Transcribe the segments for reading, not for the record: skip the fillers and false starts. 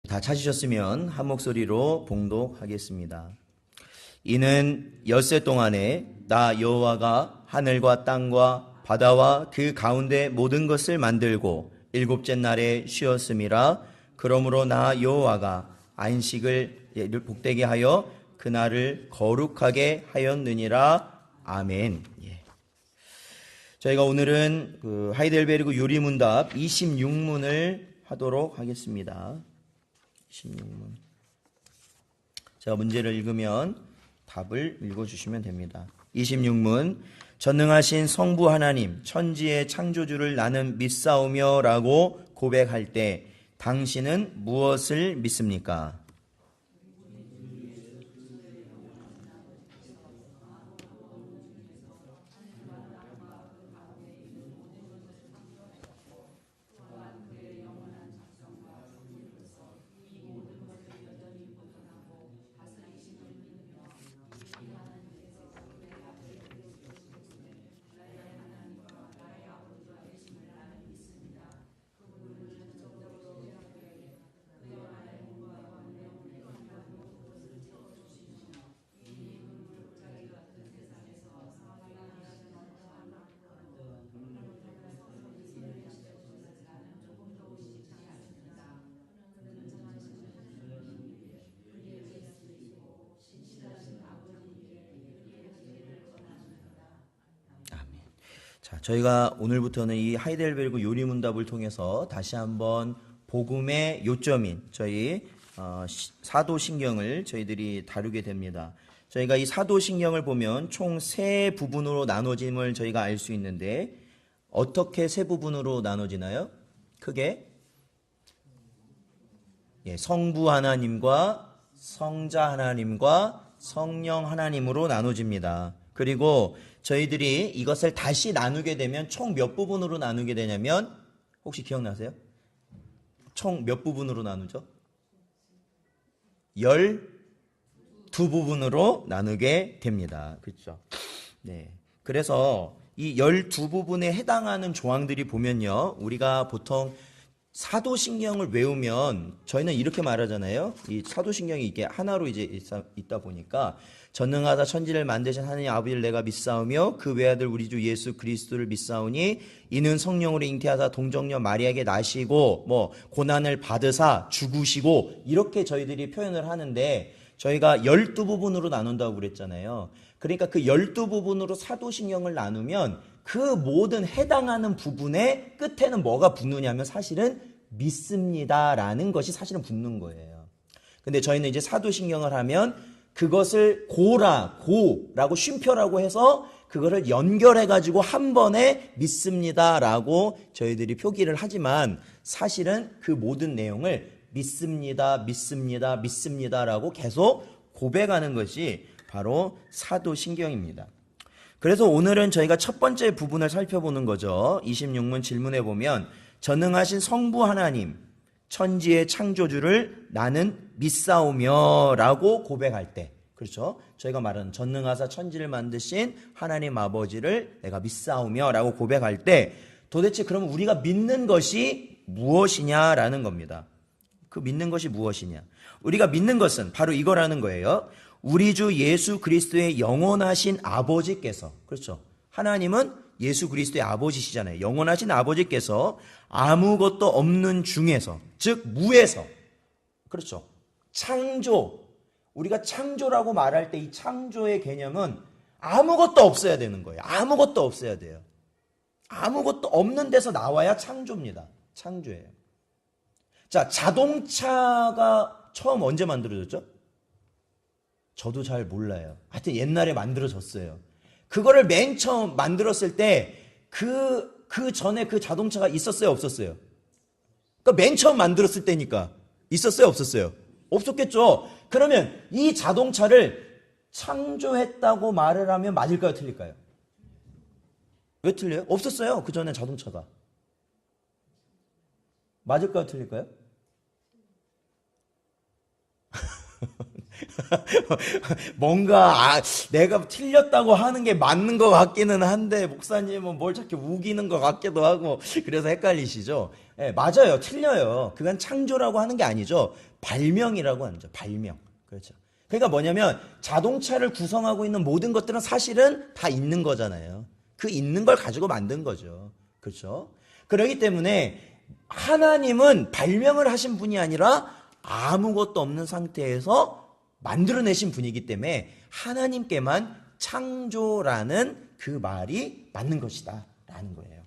다 찾으셨으면 한 목소리로 봉독하겠습니다. 이는 엿새 동안에 나 여호와가 하늘과 땅과 바다와 그 가운데 모든 것을 만들고 일곱째 날에 쉬었음이라. 그러므로 나 여호와가 안식을 복되게 하여 그날을 거룩하게 하였느니라. 아멘. 저희가 오늘은 하이델베르그 요리문답 26문을 하도록 하겠습니다. 26문. 제가 문제를 읽으면 답을 읽어주시면 됩니다. 26문. 전능하신 성부 하나님, 천지의 창조주를 나는 믿사오며 라고 고백할 때 당신은 무엇을 믿습니까? 자, 저희가 오늘부터는 이 하이델베르그 요리문답을 통해서 다시 한번 복음의 요점인 저희 사도신경을 저희들이 다루게 됩니다. 저희가 이 사도신경을 보면 총 세 부분으로 나눠짐을 저희가 알 수 있는데 어떻게 세 부분으로 나눠지나요? 크게 성부 하나님과 성자 하나님과 성령 하나님으로 나눠집니다. 그리고 저희들이 이것을 다시 나누게 되면 총 몇 부분으로 나누게 되냐면 혹시 기억나세요? 총 몇 부분으로 나누죠? 12부분으로 나누게 됩니다. 그렇죠? 네. 그래서 이 12부분에 해당하는 조항들이 보면요. 우리가 보통 사도신경을 외우면 저희는 이렇게 말하잖아요. 이 사도신경이 이게 하나로 이제 있다 보니까 전능하다 천지를 만드신 하나님 아버지를 내가 믿사오며 그 외아들 우리 주 예수 그리스도를 믿사오니 이는 성령으로 잉태하사 동정녀 마리아에게 나시고 고난을 받으사 죽으시고 이렇게 저희들이 표현을 하는데 저희가 12부분으로 나눈다고 그랬잖아요. 그러니까 그 12부분으로 사도신경을 나누면 그 모든 해당하는 부분의 끝에는 뭐가 붙느냐면 사실은 믿습니다라는 것이 사실은 붙는 거예요. 근데 저희는 이제 사도신경을 하면 그것을 고라고 쉼표라고 해서 그거를 연결해가지고 한 번에 믿습니다라고 저희들이 표기를 하지만 사실은 그 모든 내용을 믿습니다라고 계속 고백하는 것이 바로 사도신경입니다. 그래서 오늘은 저희가 첫 번째 부분을 살펴보는 거죠. 26문 질문에 보면 전능하신 성부 하나님, 천지의 창조주를 나는 믿사오며 라고 고백할 때, 그렇죠? 저희가 말하는 전능하사 천지를 만드신 하나님 아버지를 내가 믿사오며 라고 고백할 때 도대체 그러면 우리가 믿는 것이 무엇이냐라는 겁니다. 그 믿는 것이 무엇이냐? 우리가 믿는 것은 바로 이거라는 거예요. 우리 주 예수 그리스도의 영원하신 아버지께서, 그렇죠? 하나님은 예수 그리스도의 아버지시잖아요. 영원하신 아버지께서 아무것도 없는 중에서, 즉 무에서, 그렇죠? 창조, 우리가 창조라고 말할 때 이 창조의 개념은 아무것도 없어야 되는 거예요. 아무것도 없어야 돼요. 아무것도 없는 데서 나와야 창조입니다. 창조예요. 자, 자동차가 처음 언제 만들어졌죠? 저도 잘 몰라요. 하여튼 옛날에 만들어졌어요. 그거를 맨 처음 만들었을 때 그 전에 그 자동차가 있었어요, 없었어요? 그러니까 맨 처음 만들었을 때니까 있었어요, 없었어요? 없었겠죠. 그러면 이 자동차를 창조했다고 말을 하면 맞을까요, 틀릴까요? 왜 틀려요? 없었어요, 그 전에 자동차가. 맞을까요, 틀릴까요? 뭔가 내가 틀렸다고 하는 게 맞는 것 같기는 한데 목사님은 뭘 자꾸 우기는 것 같기도 하고 그래서 헷갈리시죠? 네, 맞아요. 틀려요. 그건 창조라고 하는 게 아니죠. 발명이라고 하는 거죠. 발명. 그렇죠. 그러니까 뭐냐면 자동차를 구성하고 있는 모든 것들은 사실은 다 있는 거잖아요. 그 있는 걸 가지고 만든 거죠. 그렇죠? 그렇기 때문에 하나님은 발명을 하신 분이 아니라 아무것도 없는 상태에서 만들어내신 분이기 때문에 하나님께만 창조라는 그 말이 맞는 것이다 라는 거예요.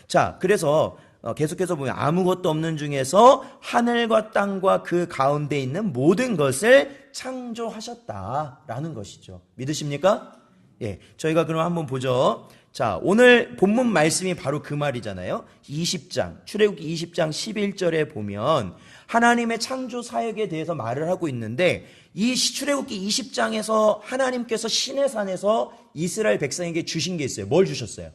자, 그래서 계속해서 보면 아무것도 없는 중에서 하늘과 땅과 그 가운데 있는 모든 것을 창조하셨다라는 것이죠. 믿으십니까? 예, 저희가 그럼 한번 보죠. 자, 오늘 본문 말씀이 바로 그 말이잖아요. 20장, 출애굽기 20장 11절에 보면 하나님의 창조 사역에 대해서 말을 하고 있는데 이 출애굽기 20장에서 하나님께서 시내산에서 이스라엘 백성에게 주신 게 있어요. 뭘 주셨어요?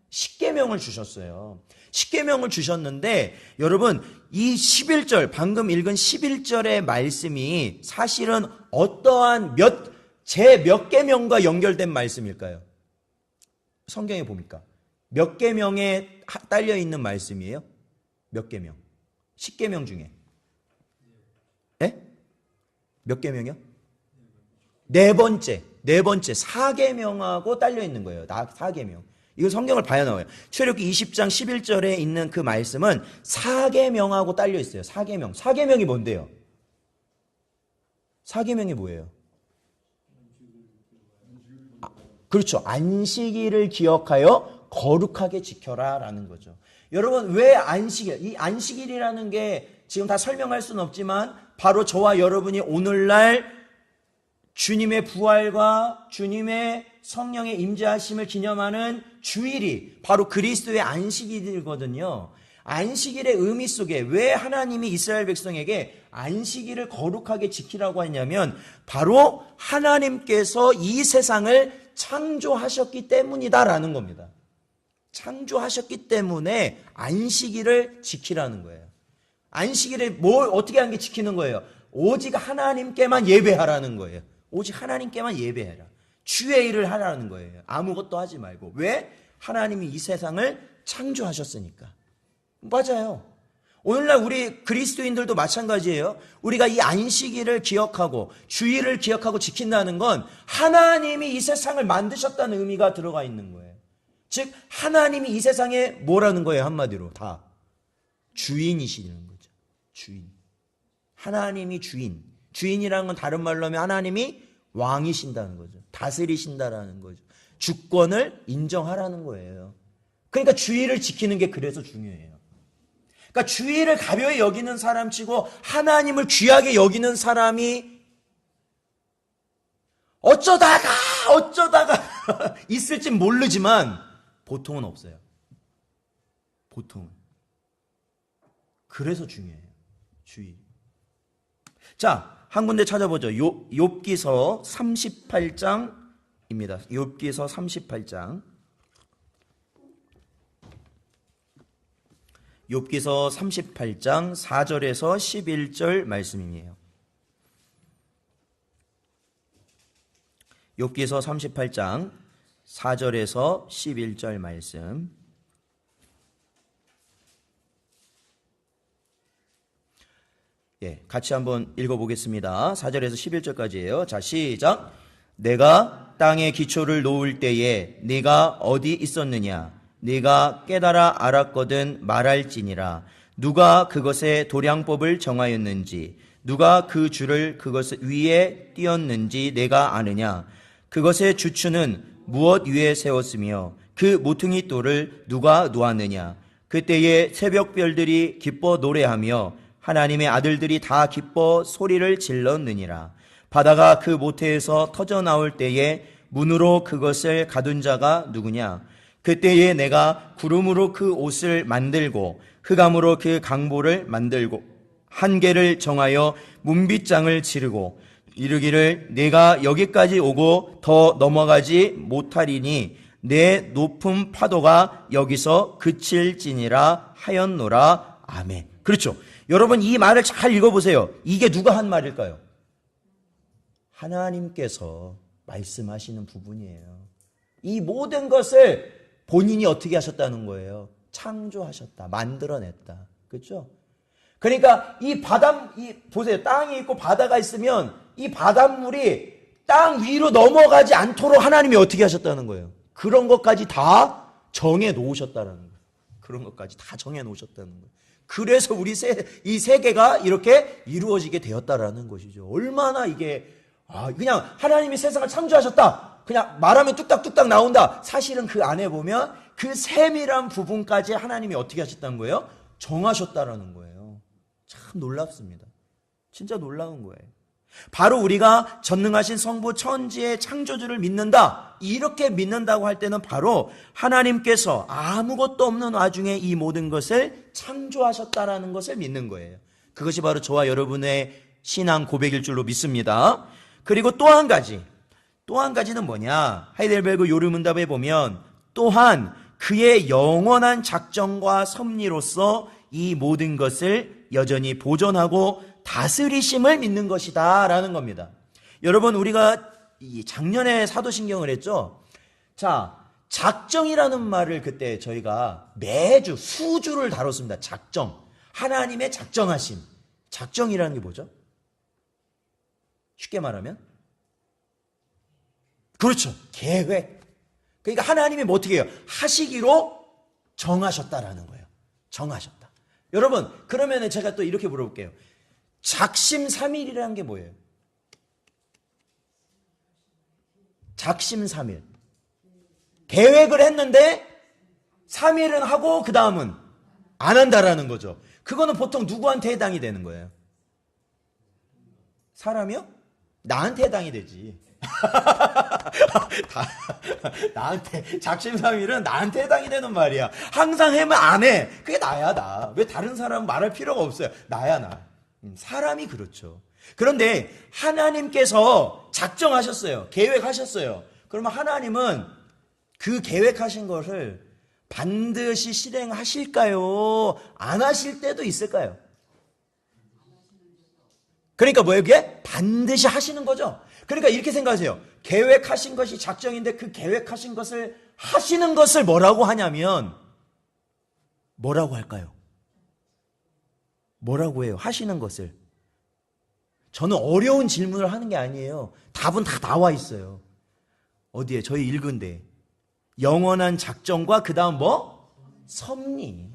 십계명을 주셨어요. 십계명을 주셨는데 여러분 이 11절 방금 읽은 11절의 말씀이 사실은 어떠한 몇 계명과 연결된 말씀일까요? 성경에 보니까 몇 계명에 딸려 있는 말씀이에요? 몇 계명? 10계명 중에. 예? 몇 계명이요? 네 번째 4계명하고 딸려 있는 거예요. 4계명. 이거 성경을 봐야 나와요. 출애굽기 20장 11절에 있는 그 말씀은 4계명하고 딸려 있어요. 4계명. 4계명이 뭔데요? 4계명이 뭐예요? 그렇죠. 안식일을 기억하여 거룩하게 지켜라 라는 거죠. 여러분 왜 안식일? 이 안식일이라는 게 지금 다 설명할 수는 없지만 바로 저와 여러분이 오늘날 주님의 부활과 주님의 성령의 임재하심을 기념하는 주일이 바로 그리스도의 안식일이거든요. 안식일의 의미 속에 왜 하나님이 이스라엘 백성에게 안식일을 거룩하게 지키라고 하냐면 바로 하나님께서 이 세상을 창조하셨기 때문이다라는 겁니다. 창조하셨기 때문에 안식일을 지키라는 거예요. 안식일에 뭘 어떻게 하는 게 지키는 거예요? 오직 하나님께만 예배하라는 거예요. 오직 하나님께만 예배해라. 주의 일을 하라는 거예요. 아무것도 하지 말고. 왜? 하나님이 이 세상을 창조하셨으니까. 맞아요. 오늘날 우리 그리스도인들도 마찬가지예요. 우리가 이 안식일을 기억하고 주일을 기억하고 지킨다는 건 하나님이 이 세상을 만드셨다는 의미가 들어가 있는 거예요. 즉 하나님이 이 세상에 뭐라는 거예요? 한마디로 다 주인이시는 거죠. 주인. 하나님이 주인. 주인이라는 건 다른 말로 하면 하나님이 왕이신다는 거죠. 다스리신다라는 거죠. 주권을 인정하라는 거예요. 그러니까 주일을 지키는 게 그래서 중요해요. 그러니까 주일을 가벼이 여기는 사람치고 하나님을 귀하게 여기는 사람이 어쩌다가 있을진 모르지만 보통은 없어요. 보통은. 그래서 중요해요. 주일. 자, 한 군데 찾아보죠. 욥기서 38장입니다. 욥기서 38장. 욥기서 38장 4절에서 11절 말씀이에요. 욥기서 38장 4절에서 11절 말씀. 예, 같이 한번 읽어보겠습니다. 4절에서 11절까지예요. 자, 시작. 내가 땅에 기초를 놓을 때에 네가 어디 있었느냐? 네가 깨달아 알았거든 말할지니라. 누가 그것의 도량법을 정하였는지, 누가 그 줄을 그것 위에 띄었는지 내가 아느냐? 그것의 주추는 무엇 위에 세웠으며 그 모퉁이 돌을 누가 놓았느냐? 그때에 새벽별들이 기뻐 노래하며 하나님의 아들들이 다 기뻐 소리를 질렀느니라. 바다가 그 모태에서 터져 나올 때에 문으로 그것을 가둔 자가 누구냐? 그때에 내가 구름으로 그 옷을 만들고 흑암으로 그 강보를 만들고 한계를 정하여 문빗장을 지르고 이르기를 내가 여기까지 오고 더 넘어가지 못하리니 내 높은 파도가 여기서 그칠지니라 하였노라. 아멘. 그렇죠. 여러분 이 말을 잘 읽어보세요. 이게 누가 한 말일까요? 하나님께서 말씀하시는 부분이에요. 이 모든 것을 본인이 어떻게 하셨다는 거예요? 창조하셨다. 만들어냈다. 그렇죠? 그러니까 보세요. 땅이 있고 바다가 있으면 이 바닷물이 땅 위로 넘어가지 않도록 하나님이 어떻게 하셨다는 거예요? 그런 것까지 다 정해 놓으셨다는 거예요. 그런 것까지 다 정해 놓으셨다는 거예요. 그래서 이 세계가 이렇게 이루어지게 되었다라는 것이죠. 얼마나 이게 그냥 하나님이 세상을 창조하셨다. 그냥 말하면 뚝딱뚝딱 나온다. 사실은 그 안에 보면 그 세밀한 부분까지 하나님이 어떻게 하셨다는 거예요? 정하셨다라는 거예요. 참 놀랍습니다. 진짜 놀라운 거예요. 바로 우리가 전능하신 성부 천지의 창조주를 믿는다. 이렇게 믿는다고 할 때는 바로 하나님께서 아무것도 없는 와중에 이 모든 것을 창조하셨다라는 것을 믿는 거예요. 그것이 바로 저와 여러분의 신앙 고백일 줄로 믿습니다. 그리고 또 한 가지는 뭐냐? 하이델베르그 요르문답에 보면 또한 그의 영원한 작정과 섭리로서 이 모든 것을 여전히 보존하고 다스리심을 믿는 것이다 라는 겁니다. 여러분, 우리가 작년에 사도신경을 했죠. 자, 작정이라는 말을 그때 저희가 매주 수주를 다뤘습니다. 작정, 하나님의 작정하심. 작정이라는 게 뭐죠? 쉽게 말하면 그렇죠, 계획. 그러니까 하나님이 뭐 어떻게 해요? 하시기로 정하셨다라는 거예요. 정하셨다. 여러분, 그러면 제가 또 이렇게 물어볼게요. 작심삼일이라는 게 뭐예요? 작심삼일. 계획을 했는데 3일은 하고 그 다음은 안 한다라는 거죠. 그거는 보통 누구한테 해당이 되는 거예요? 사람이요? 나한테 해당이 되지. 나한테, 작심삼일은 나한테 해당이 되는 말이야. 항상 하면 안 해. 그게 나야, 나. 왜 다른 사람은 말할 필요가 없어요. 나야, 나. 사람이 그렇죠. 그런데 하나님께서 작정하셨어요. 계획하셨어요. 그러면 하나님은 그 계획하신 것을 반드시 실행하실까요? 안 하실 때도 있을까요? 그러니까 뭐예요? 그게 반드시 하시는 거죠. 그러니까 이렇게 생각하세요. 계획하신 것이 작정인데 그 계획하신 것을 하시는 것을 뭐라고 하냐면 뭐라고 할까요? 뭐라고 해요? 하시는 것을. 저는 어려운 질문을 하는 게 아니에요. 답은 다 나와 있어요. 어디에? 저희 읽은데. 영원한 작정과 그 다음 뭐? 섭리.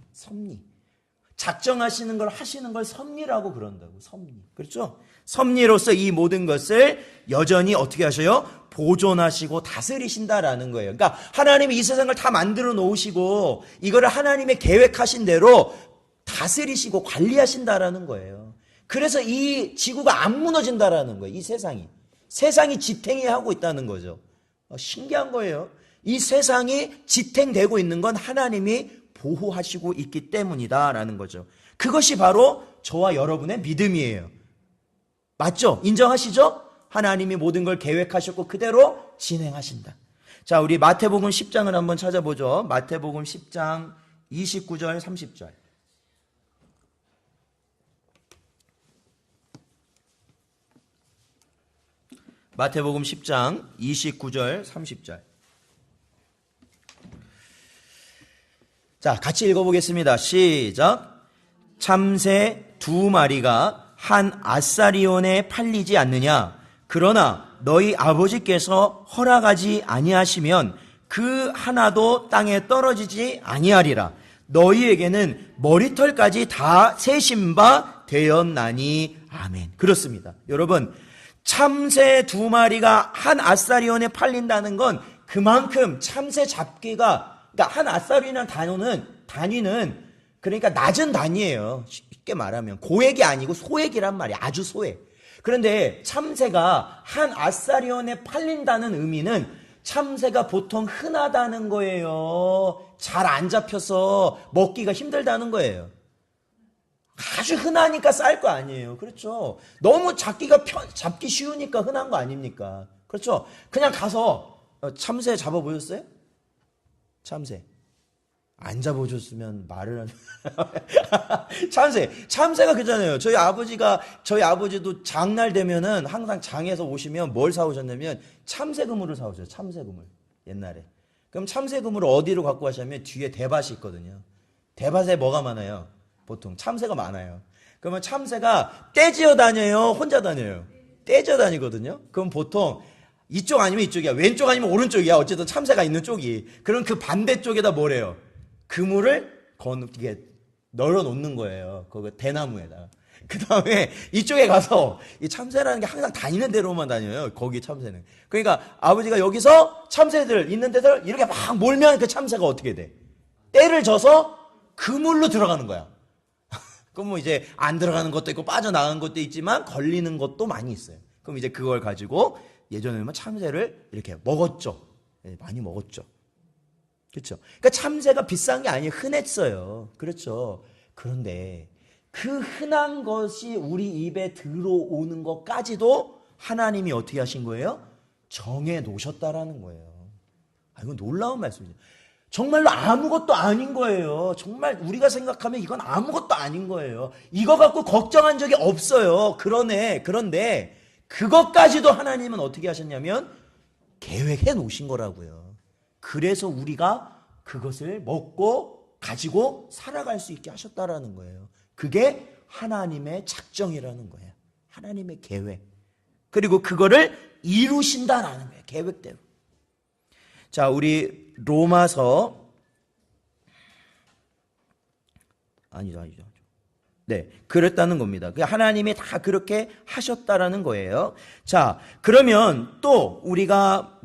작정하시는 걸 하시는 걸 섭리라고 그런다고. 섭리. 그렇죠? 섭리로서 이 모든 것을 여전히 어떻게 하셔요? 보존하시고 다스리신다라는 거예요. 그러니까 하나님이 이 세상을 다 만들어 놓으시고 이거를 하나님의 계획하신 대로 다스리시고 관리하신다라는 거예요. 그래서 이 지구가 안 무너진다라는 거예요. 이 세상이 지탱하고 있다는 거죠. 신기한 거예요. 이 세상이 지탱되고 있는 건 하나님이 보호하시고 있기 때문이다라는 거죠. 그것이 바로 저와 여러분의 믿음이에요. 맞죠? 인정하시죠? 하나님이 모든 걸 계획하셨고 그대로 진행하신다. 자, 우리 마태복음 10장을 한번 찾아보죠. 마태복음 10장 29절 30절. 마태복음 10장 29절 30절. 자, 같이 읽어보겠습니다. 시작. 참새 2마리가 한 아사리온에 팔리지 않느냐? 그러나 너희 아버지께서 허락하지 아니하시면 그 하나도 땅에 떨어지지 아니하리라. 너희에게는 머리털까지 다 세신 바 되었나니. 아멘. 그렇습니다. 여러분, 참새 2마리가 한 아사리온에 팔린다는 건 그만큼 참새 잡기가, 그러니까 한 아사리온이라는 단위는 그러니까 낮은 단위예요. 쉽게 말하면 고액이 아니고 소액이란 말이야. 아주 소액. 그런데 참새가 한 아사리온에 팔린다는 의미는 참새가 보통 흔하다는 거예요. 잘 안 잡혀서 먹기가 힘들다는 거예요. 아주 흔하니까 쌀 거 아니에요. 그렇죠? 너무 잡기 쉬우니까 흔한 거 아닙니까? 그렇죠? 그냥 가서 참새 잡아보셨어요? 참새. 앉아보셨으면 말을 참새가 그잖아요. 저희 아버지도 장날 되면은 항상 장에서 오시면 뭘 사오셨냐면 참새 그물을 사오셨어요. 참새 그물 옛날에. 그럼 참새 그물을 어디로 갖고 가시냐면 뒤에 대밭이 있거든요. 대밭에 뭐가 많아요? 보통 참새가 많아요. 그러면 참새가 떼지어 다녀요? 혼자 다녀요? 떼지어 다니거든요. 그럼 보통 이쪽 아니면 이쪽이야. 왼쪽 아니면 오른쪽이야. 어쨌든 참새가 있는 쪽이. 그럼 그 반대쪽에다 뭐래요? 그물을 이게 널어 놓는 거예요. 거기 대나무에다가. 그 다음에 이쪽에 가서 이 참새라는 게 항상 다니는 대로만 다녀요. 거기 참새는. 그러니까 아버지가 여기서 참새들 있는 데서 이렇게 막 몰면 그 참새가 어떻게 돼? 때를 져서 그물로 들어가는 거야. 그럼 뭐 이제 안 들어가는 것도 있고 빠져나가는 것도 있지만 걸리는 것도 많이 있어요. 그럼 이제 그걸 가지고 예전에는 참새를 이렇게 먹었죠. 많이 먹었죠. 그렇죠. 그러니까 참새가 비싼 게 아니에요. 흔했어요. 그렇죠. 그런데 그 흔한 것이 우리 입에 들어오는 것까지도 하나님이 어떻게 하신 거예요? 정해 놓으셨다라는 거예요. 이건 놀라운 말씀이죠. 정말로 아무것도 아닌 거예요. 정말 우리가 생각하면 이건 아무것도 아닌 거예요. 이거 갖고 걱정한 적이 없어요. 그런데 그것까지도 하나님은 어떻게 하셨냐면 계획해 놓으신 거라고요. 그래서 우리가 그것을 먹고 가지고 살아갈 수 있게 하셨다라는 거예요. 그게 하나님의 작정이라는 거예요. 하나님의 계획. 그리고 그거를 이루신다라는 거예요. 계획대로. 자, 우리 로마서 아니죠. 네, 그랬다는 겁니다. 하나님이 다 그렇게 하셨다라는 거예요. 자, 그러면 또 우리가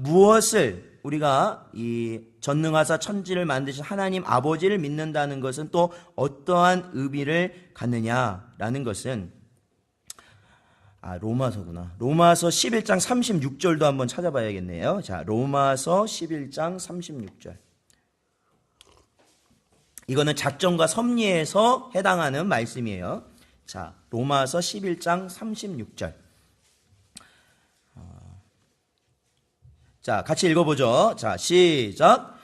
이 전능하사 천지를 만드신 하나님 아버지를 믿는다는 것은 또 어떠한 의미를 갖느냐라는 것은 로마서구나. 로마서 11장 36절도 한번 찾아봐야겠네요. 자, 로마서 11장 36절. 이거는 작정과 섭리에서 해당하는 말씀이에요. 자, 로마서 11장 36절. 자, 같이 읽어보죠. 자, 시작.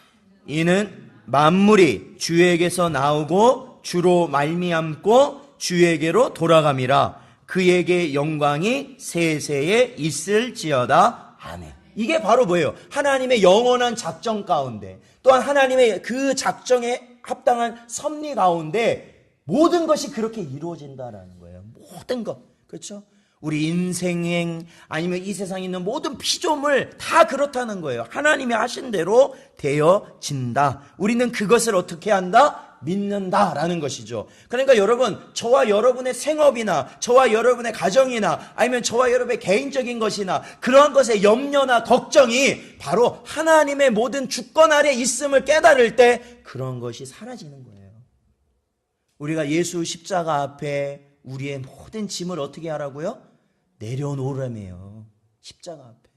이는 만물이 주에게서 나오고 주로 말미암고 주에게로 돌아감이라. 그에게 영광이 세세에 있을지어다. 아멘. 이게 바로 뭐예요? 하나님의 영원한 작정 가운데, 또한 하나님의 그 작정에 합당한 섭리 가운데 모든 것이 그렇게 이루어진다라는 거예요. 모든 것. 그렇죠? 우리 인생행 아니면 이 세상에 있는 모든 피조물 다 그렇다는 거예요. 하나님이 하신 대로 되어진다. 우리는 그것을 어떻게 한다? 믿는다라는 것이죠. 그러니까 여러분, 저와 여러분의 생업이나 저와 여러분의 가정이나 아니면 저와 여러분의 개인적인 것이나 그러한 것의 염려나 걱정이 바로 하나님의 모든 주권 아래 있음을 깨달을 때 그런 것이 사라지는 거예요. 우리가 예수 십자가 앞에 우리의 모든 짐을 어떻게 하라고요? 내려놓으라며요. 십자가 앞에.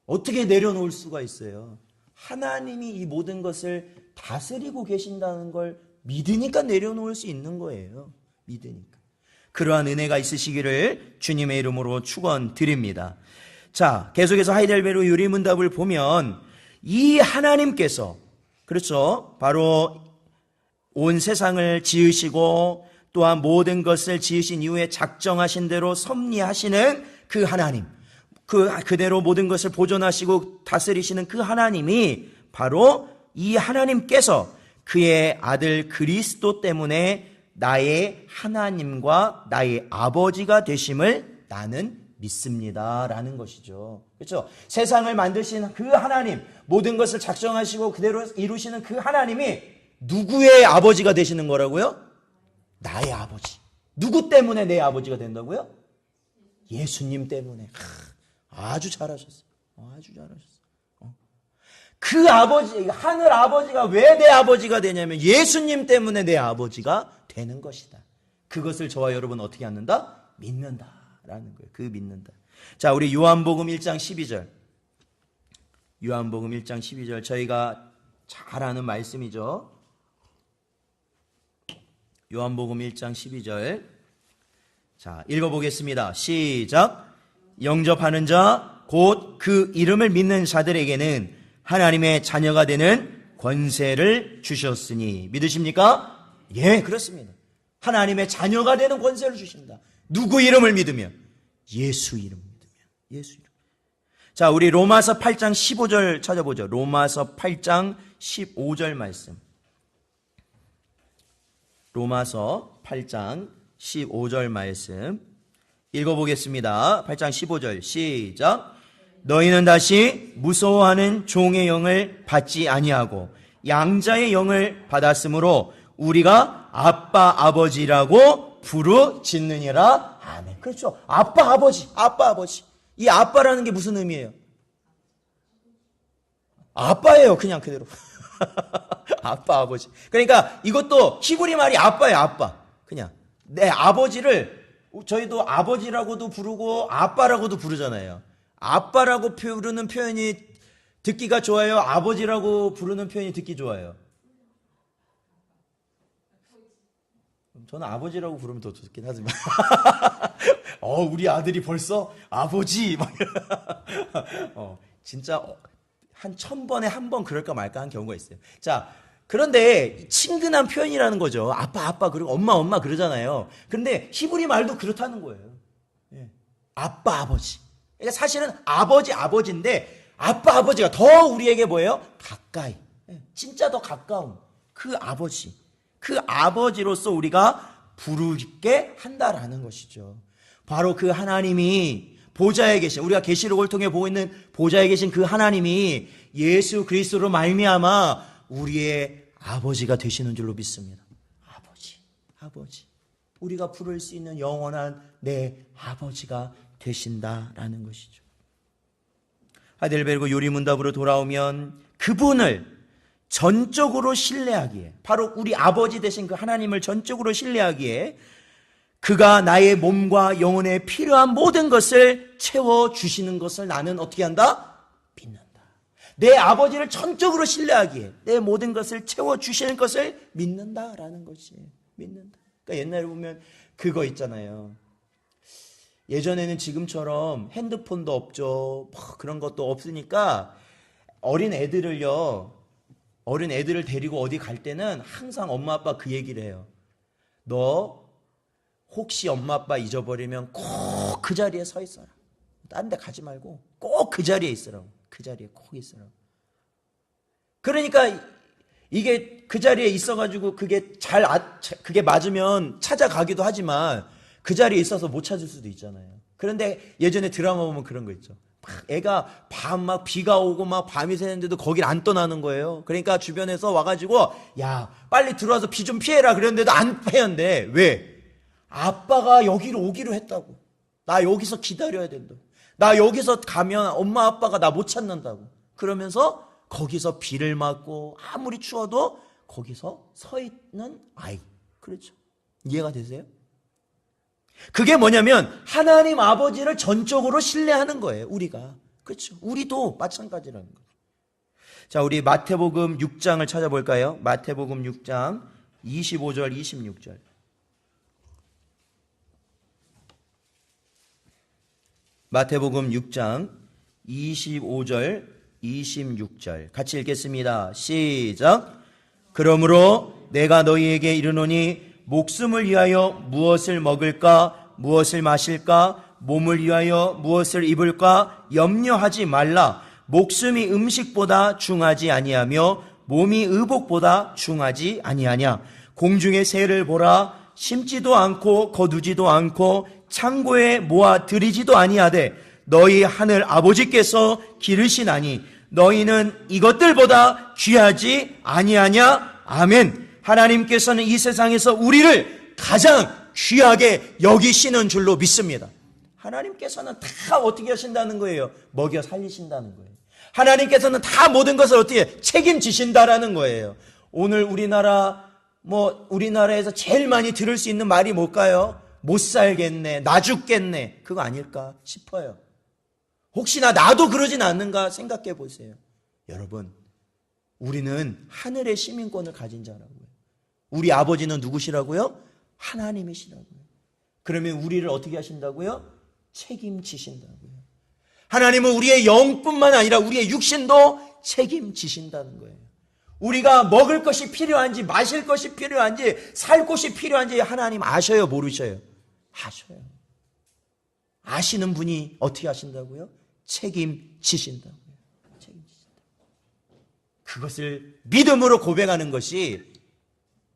어떻게 내려놓을 수가 있어요? 하나님이 이 모든 것을 다스리고 계신다는 걸 믿으니까 내려놓을 수 있는 거예요. 믿으니까. 그러한 은혜가 있으시기를 주님의 이름으로 축원드립니다. 자, 계속해서 하이델베르 유리문답을 보면 이 하나님께서, 그렇죠, 바로 온 세상을 지으시고 또한 모든 것을 지으신 이후에 작정하신 대로 섭리하시는 그 하나님, 그대로 모든 것을 보존하시고 다스리시는 그 하나님이 바로 이 하나님께서 그의 아들 그리스도 때문에 나의 하나님과 나의 아버지가 되심을 나는 믿습니다 라는 것이죠. 그렇죠? 세상을 만드신 그 하나님, 모든 것을 작정하시고 그대로 이루시는 그 하나님이 누구의 아버지가 되시는 거라고요? 나의 아버지. 누구 때문에 내 아버지가 된다고요? 예수님 때문에. 아주 잘하셨어요. 아주 잘하셨어요. 그 아버지, 하늘 아버지가 왜 내 아버지가 되냐면 예수님 때문에 내 아버지가 되는 것이다. 그것을 저와 여러분 어떻게 갖는다? 믿는다라는 거예요. 그 믿는다. 자, 우리 요한복음 1장 12절. 요한복음 1장 12절. 저희가 잘 아는 말씀이죠. 요한복음 1장 12절. 자, 읽어보겠습니다. 시작. 영접하는 자, 곧 그 이름을 믿는 자들에게는 하나님의 자녀가 되는 권세를 주셨으니. 믿으십니까? 예, 그렇습니다. 하나님의 자녀가 되는 권세를 주신다. 누구 이름을 믿으면? 예수 이름 믿으면. 예수 이름. 자, 우리 로마서 8장 15절 찾아보죠. 로마서 8장 15절 말씀. 로마서 8장 15절 말씀 읽어보겠습니다. 8장 15절 시작. 너희는 다시 무서워하는 종의 영을 받지 아니하고 양자의 영을 받았으므로 우리가 아빠 아버지라고 부르짖느니라. 아멘. 그렇죠. 아빠 아버지, 아빠 아버지. 이 아빠라는 게 무슨 의미예요? 아빠예요, 그냥 그대로. 아빠 아버지. 그러니까 이것도 히브리 말이 아빠예요, 아빠. 그냥 내 아버지를 저희도 아버지라고도 부르고 아빠라고도 부르잖아요. 아빠라고 부르는 표현이 듣기가 좋아요? 아버지라고 부르는 표현이 듣기 좋아요? 저는 아버지라고 부르면 더 좋긴 하지만 우리 아들이 벌써 아버지 막 진짜 한 1000번에 한 번 그럴까 말까 한 경우가 있어요. 자, 그런데 친근한 표현이라는 거죠. 아빠 아빠 그리고 엄마 엄마 그러잖아요. 그런데 히브리 말도 그렇다는 거예요. 예. 아빠 아버지. 그러니까 사실은 아버지 아버지인데 아빠 아버지가 더 우리에게 뭐예요? 가까이. 예. 진짜 더 가까운 그 아버지. 그 아버지로서 우리가 부르게 한다라는 것이죠. 바로 그 하나님이 보좌에 계신, 우리가 계시록을 통해 보고 있는 보좌에 계신 그 하나님이 예수 그리스도로 말미암아 우리의 아버지가 되시는 줄로 믿습니다. 아버지, 아버지. 우리가 부를 수 있는 영원한 내 아버지가 되신다라는 것이죠. 하델베르그 요리문답으로 돌아오면 그분을 전적으로 신뢰하기에, 바로 우리 아버지 되신 그 하나님을 전적으로 신뢰하기에 그가 나의 몸과 영혼에 필요한 모든 것을 채워주시는 것을 나는 어떻게 한다? 믿는다. 내 아버지를 전적으로 신뢰하기에 내 모든 것을 채워주시는 것을 믿는다라는 것이에요. 믿는다. 그러니까 옛날에 보면 그거 있잖아요. 예전에는 지금처럼 핸드폰도 없죠. 그런 것도 없으니까 어린 애들을 데리고 어디 갈 때는 항상 엄마 아빠 그 얘기를 해요. 너 혹시 엄마 아빠 잊어버리면 꼭 그 자리에 서 있어라. 딴 데 가지 말고 꼭 그 자리에 있으라고. 그 자리에 꼭 있으라고. 그러니까 이게 그 자리에 있어가지고 그게 맞으면 찾아가기도 하지만 그 자리에 있어서 못 찾을 수도 있잖아요. 그런데 예전에 드라마 보면 그런 거 있죠. 애가 막 비가 오고 막 밤이 새는데도 거길 안 떠나는 거예요. 그러니까 주변에서 와가지고 야 빨리 들어와서 비 좀 피해라 그랬는데도 안 피한대. 왜? 아빠가 여기로 오기로 했다고. 나 여기서 기다려야 된다고. 나 여기서 가면 엄마 아빠가 나 못 찾는다고. 그러면서 거기서 비를 맞고 아무리 추워도 거기서 서 있는 아이. 그렇죠. 이해가 되세요? 그게 뭐냐면 하나님 아버지를 전적으로 신뢰하는 거예요. 우리가. 그렇죠. 우리도 마찬가지라는 거죠. 자, 우리 마태복음 6장을 찾아볼까요? 마태복음 6장 25절 26절. 마태복음 6장 25절 26절 같이 읽겠습니다. 시작. 그러므로 내가 너희에게 이르노니 목숨을 위하여 무엇을 먹을까 무엇을 마실까 몸을 위하여 무엇을 입을까 염려하지 말라. 목숨이 음식보다 중하지 아니하며 몸이 의복보다 중하지 아니하냐. 공중의 새를 보라. 심지도 않고 거두지도 않고 창고에 모아 들이지도 아니하되 너희 하늘 아버지께서 기르시나니 너희는 이것들보다 귀하지 아니하냐. 아멘. 하나님께서는 이 세상에서 우리를 가장 귀하게 여기시는 줄로 믿습니다. 하나님께서는 다 어떻게 하신다는 거예요? 먹여 살리신다는 거예요. 하나님께서는 다 모든 것을 어떻게 책임지신다라는 거예요. 오늘 우리나라에서 제일 많이 들을 수 있는 말이 뭘까요? 못 살겠네, 나 죽겠네. 그거 아닐까 싶어요. 혹시나 나도 그러진 않는가 생각해 보세요. 여러분, 우리는 하늘의 시민권을 가진 자라고요. 우리 아버지는 누구시라고요? 하나님이시라고요. 그러면 우리를 어떻게 하신다고요? 책임지신다고요. 하나님은 우리의 영뿐만 아니라 우리의 육신도 책임지신다는 거예요. 우리가 먹을 것이 필요한지, 마실 것이 필요한지, 살 곳이 필요한지 하나님 아셔요, 모르셔요? 아셔요. 아시는 분이 어떻게 하신다고요? 책임지신다고요. 책임지신다. 그것을 믿음으로 고백하는 것이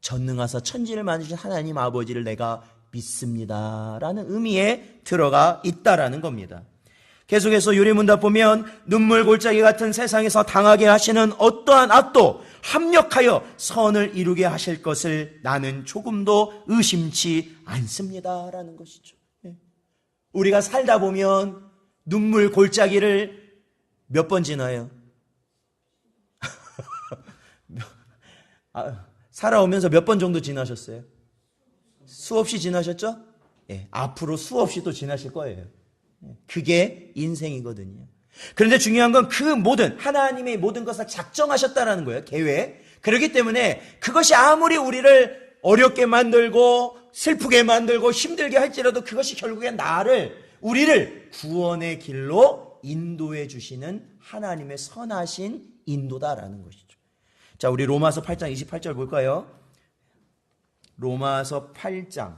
전능하사 천지를 만드신 하나님 아버지를 내가 믿습니다라는 의미에 들어가 있다라는 겁니다. 계속해서 유리문답 보면 눈물 골짜기 같은 세상에서 당하게 하시는 어떠한 악도 합력하여 선을 이루게 하실 것을 나는 조금도 의심치 않습니다라는 것이죠. 우리가 살다 보면 눈물 골짜기를 몇 번 지나요? 살아오면서 몇 번 정도 지나셨어요? 수없이 지나셨죠? 예, 앞으로 수없이 또 지나실 거예요. 그게 인생이거든요. 그런데 중요한 건 그 모든 하나님의 모든 것을 작정하셨다라는 거예요. 계획. 그렇기 때문에 그것이 아무리 우리를 어렵게 만들고 슬프게 만들고 힘들게 할지라도 그것이 결국엔 우리를 구원의 길로 인도해 주시는 하나님의 선하신 인도다라는 것이죠. 자, 우리 로마서 8장 28절 볼까요? 로마서 8장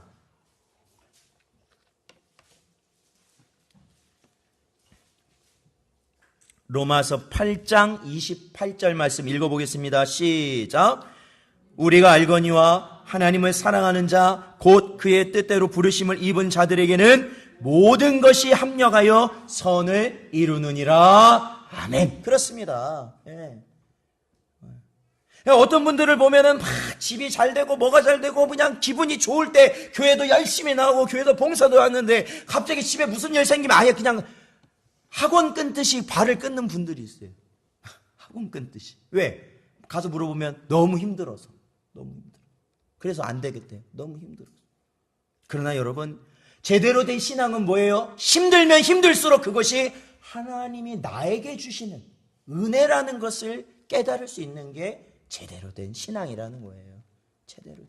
로마서 8장 28절 말씀 읽어보겠습니다. 시작. 우리가 알거니와 하나님을 사랑하는 자 곧 그의 뜻대로 부르심을 입은 자들에게는 모든 것이 합력하여 선을 이루느니라. 아멘. 그렇습니다. 예. 어떤 분들을 보면은 막 집이 잘 되고 뭐가 잘 되고 그냥 기분이 좋을 때 교회도 열심히 나오고 교회도 봉사도 하는데 갑자기 집에 무슨 일 생기면 아예 그냥 학원 끊듯이 발을 끊는 분들이 있어요. 학원 끊듯이. 왜? 가서 물어보면 너무 힘들어서. 너무 힘들어. 그래서 안 되겠대요. 너무 힘들어서. 그러나 여러분, 제대로 된 신앙은 뭐예요? 힘들면 힘들수록 그것이 하나님이 나에게 주시는 은혜라는 것을 깨달을 수 있는 게 제대로 된 신앙이라는 거예요. 제대로 된.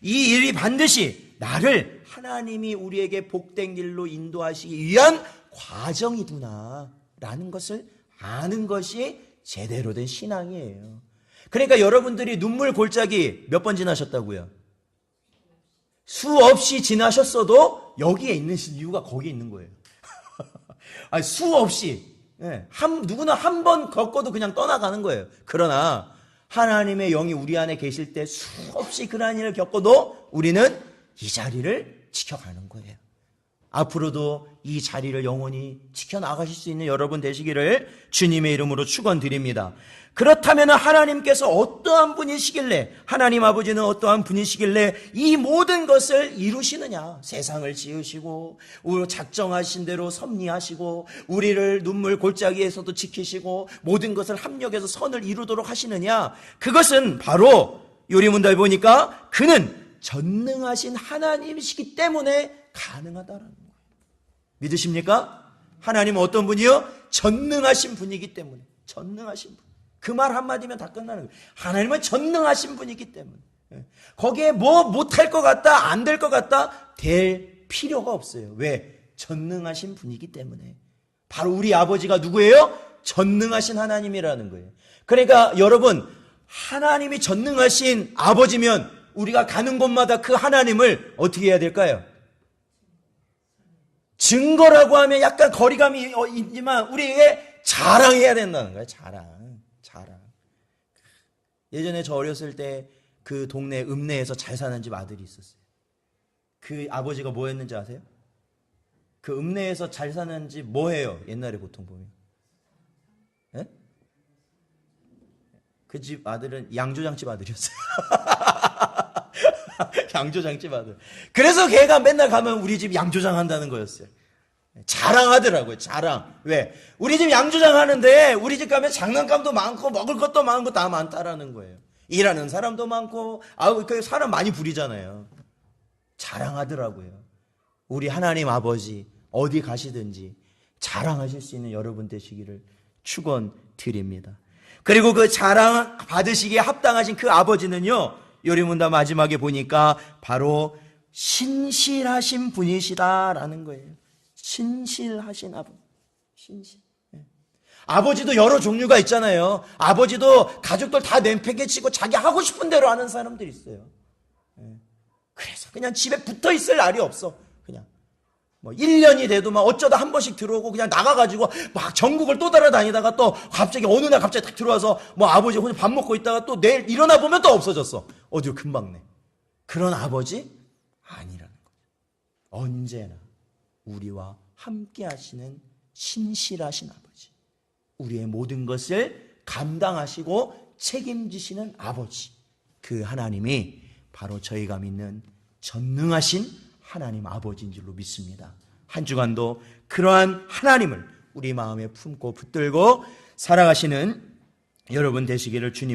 이 일이 반드시 나를 하나님이 우리에게 복된 길로 인도하시기 위한 과정이구나라는 것을 아는 것이 제대로 된 신앙이에요. 그러니까 여러분들이 눈물 골짜기 몇 번 지나셨다고요? 수없이 지나셨어도 여기에 있는 이유가 거기에 있는 거예요. 아니, 수없이. 네. 누구나 한 번 겪어도 그냥 떠나가는 거예요. 그러나 하나님의 영이 우리 안에 계실 때 수없이 그러한 일을 겪어도 우리는 이 자리를 지켜가는 거예요. 앞으로도 이 자리를 영원히 지켜나가실 수 있는 여러분 되시기를 주님의 이름으로 축원드립니다. 그렇다면 하나님께서 어떠한 분이시길래, 하나님 아버지는 어떠한 분이시길래 이 모든 것을 이루시느냐. 세상을 지으시고 작정하신 대로 섭리하시고 우리를 눈물 골짜기에서도 지키시고 모든 것을 합력해서 선을 이루도록 하시느냐. 그것은 바로 요리문답에 보니까 그는 전능하신 하나님이시기 때문에 가능하다라는 거예요. 믿으십니까? 하나님은 어떤 분이요? 전능하신 분이기 때문에. 전능하신 분. 그 말 한마디면 다 끝나는 거예요. 하나님은 전능하신 분이기 때문에. 거기에 뭐 못할 것 같다, 안 될 것 같다, 될 필요가 없어요. 왜? 전능하신 분이기 때문에. 바로 우리 아버지가 누구예요? 전능하신 하나님이라는 거예요. 그러니까 여러분, 하나님이 전능하신 아버지면 우리가 가는 곳마다 그 하나님을 어떻게 해야 될까요? 증거라고 하면 약간 거리감이 있지만 우리에게 자랑해야 된다는 거예요. 자랑. 예전에 저 어렸을 때 그 동네 읍내에서 잘 사는 집 아들이 있었어요. 그 아버지가 뭐 했는지 아세요? 그 읍내에서 잘 사는 집 뭐 해요? 옛날에 보통 보면. 예? 그 집 아들은 양조장집 아들이었어요. 양조장집 아들. 그래서 걔가 맨날 가면 우리 집 양조장 한다는 거였어요. 자랑하더라고요. 자랑. 왜? 우리 집 양조장 하는데 우리 집 가면 장난감도 많고 먹을 것도 많고 다 많다라는 거예요. 일하는 사람도 많고 그 사람 많이 부리잖아요. 자랑하더라고요. 우리 하나님 아버지 어디 가시든지 자랑하실 수 있는 여러분 되시기를 축원드립니다. 그리고 그 자랑 받으시기에 합당하신 그 아버지는요, 요리문답 마지막에 보니까 바로 신실하신 분이시다라는 거예요. 신실하신 아버지. 신실. 아버지도 여러 종류가 있잖아요. 아버지도 가족들 다 내팽개치고 자기 하고 싶은 대로 하는 사람들이 있어요. 그래서 그냥 집에 붙어 있을 날이 없어. 그냥 뭐 1년이 돼도 막 어쩌다 한 번씩 들어오고 그냥 나가가지고 막 전국을 또 따라다니다가 또 갑자기 어느 날 갑자기 딱 들어와서 뭐 아버지 혼자 밥 먹고 있다가 또 내일 일어나 보면 또 없어졌어. 어디로 금방 내. 그런 아버지 아니라는 거죠. 언제나 우리와 함께 하시는 신실하신 아버지. 우리의 모든 것을 감당하시고 책임지시는 아버지. 그 하나님이 바로 저희가 믿는 전능하신 하나님 아버지인 줄로 믿습니다. 한 주간도 그러한 하나님을 우리 마음에 품고 붙들고 살아가시는 여러분 되시기를 주님